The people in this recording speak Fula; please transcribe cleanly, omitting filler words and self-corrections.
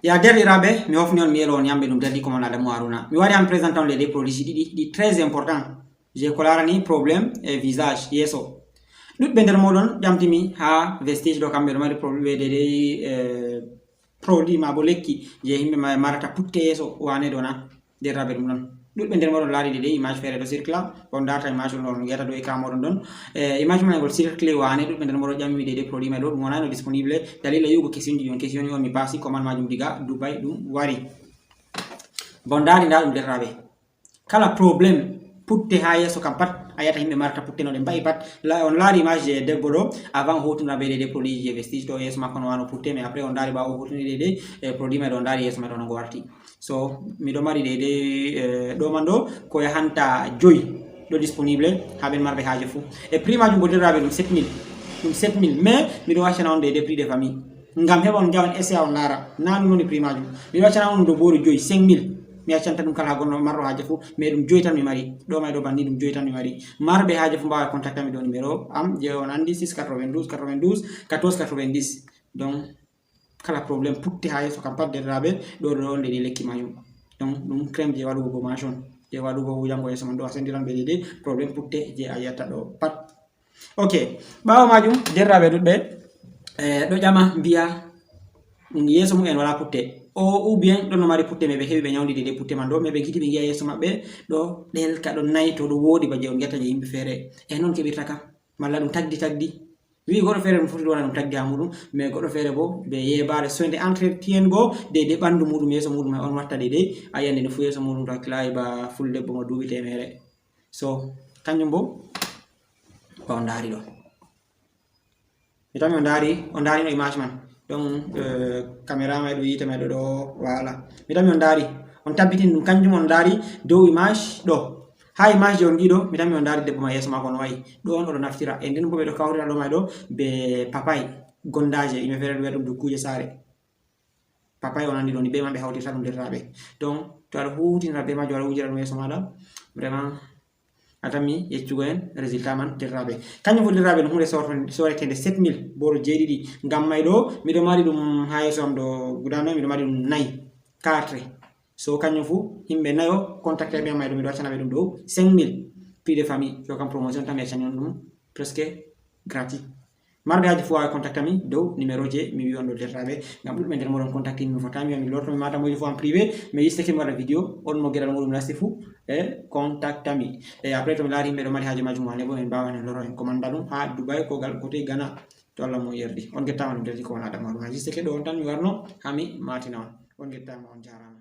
Ya derɗiraɓe mi hofni on mi yelo on yamɓe ɗum dalli komon Adamou Harouna mi wari han présentant on les produits ɗi très important je ko larani probléme e visage yeeso ɗuɗɓe nder moɗon ƴamtimi ha vestige ɗo kamɓe ɗo mari probléme de produit ma bo lekki je yimɓe marata putte yeeso wane ɗo na derɗiraɓe ɗum ɗon ɗuɗɓe nder moɗon laari ɗe image feere ɗo circula on darta image ɗum ɗon yiyata ɗo écran moɗon ɗon image man gol circule wane ɗuɗɓe nder moɗon ƴamimi ɗe produit mai ɗo ɗum wonano disponible dalila yi'ugo question ji on question on mi pasi commande majum diga Dubai ɗum wari bon dari nda ɗum derɗiraɓe kala probléme putte ha yeeso kam pat a yiyata yimɓe marata putte no ɗe mba'i pat on laari image je debbo ɗo avant hotuna be ɗe produit je vestige ɗo yeeso makko no wano putte mais après on dari ɓawo hotuni ɗe produit mai ɗo on dari yeeso mai ɗo no ngo warti so miɗo mari ɗo man ɗo ko yahanta 5 ɗo disponible ha ɓen marɓe haje fou e prix majum bo derɗiraɓe ɗum 7000 mais miɗo waccana on prix de famille ngam heɓa on jawan essaya on laara na ɗum woni prix majum miɗo waccana on ɗo boori 5 5000 mi accanta ɗum kala gonno marɗo haje fou mais ɗum 5 tan mi mari ɗo mai ɗo banni ɗum 5 tan mi mari marɓe haje fou mbawa contacta mi ɗo numéro am je on andi 692 92 14 90 donc kala probléme putte ha yeeso kam pat derɗiraɓe ɗo on ɗe lekki majum donc ɗum crème je waɗugo gommation je waɗugo wujango yeeso man ɗo a sendiran ɓe ɗe probléme putte je a yiyata ɗo pat ok ɓawo majum derɗiraɓe ɗuɗɓe ɗo ƴama mbiya yeeso mum en wala putte ou bien ɗon no mari putte mais ɓe heɓi ɓe ñawdidi ɗe putte man ɗo mais ɓe giɗi ɓe giya yeeso maɓɓe ɗo ɗelka ɗo nayto ɗo woɗi ba je on guiata je yimɓe feere e noon keɓirta kam malla ɗum tagdi wi goɗɗo feere ɗum foti wona ɗum tagdi ha muɗum mais goɗɗo feere bo ɓe yebare soyde entretien go de ɓandu muɗum yeeso muɗum on watta ɗe a yiyande fu yeeso muɗum to hakkilayi ba fuldebbo mo duuɓi temere so kanjum bo ba on daari ɗo mi tami on daari no image man donc caméra mai ɗo yite mai ɗo wala mi tami on daari on tabbitini ɗum kanjum on daari dow image ɗo ha image je on giɗo mi tami on daari debbo ma yeeso mako no wayi ɗo on oɗo naftira e nden bo ɓeɗo kawrira ɗo mai ɗo be papay gondaje yimɓe feere ɗo wiya ɗum dukkuje saare papay on andi ɗo ni be man ɓe hawtirta ɗum derɗiraɓe donc to aɗa hutinira be majum aɗa wujira ɗum yeeso maɗa vraiment atami yeccugo en résultat man derɗiraɓe kanjum fo derɗiraɓe ɗum hunde sorretede 7000 boro 7 ngam may ɗo miɗo mari ɗum ha yeeso am ɗo guda noy miɗo mari ɗum 4 so kanjum fu yimɓe nayo contacté ɓe may ɗo miɗo waccanaɓe ɗum ɗo 5000 prix de famille so kam promotion tan mi accani on ɗum presque gratuit marɓe haji fu wawi contacta mi dow numéro je mi wi on ɗo derɗiraɓe ngam ɗuɗɓe nder moɗon contacté mi fota mi lortomi matamoji fu en privé mais yistake mi waɗa vidéo on mo gueɗal muɗum nasti fu e contacta mi e après to mi laari yimɓe ɗo mari haji majum wane bo en mbawan en loro en commanda ɗum ha Dubai ko gal côté Ghana to Allah mo yerdi on guettama ɗum derdi ko wona Adamou Harouna yistake ɗo on tan mi warno ha mi matina on gettama on jarama.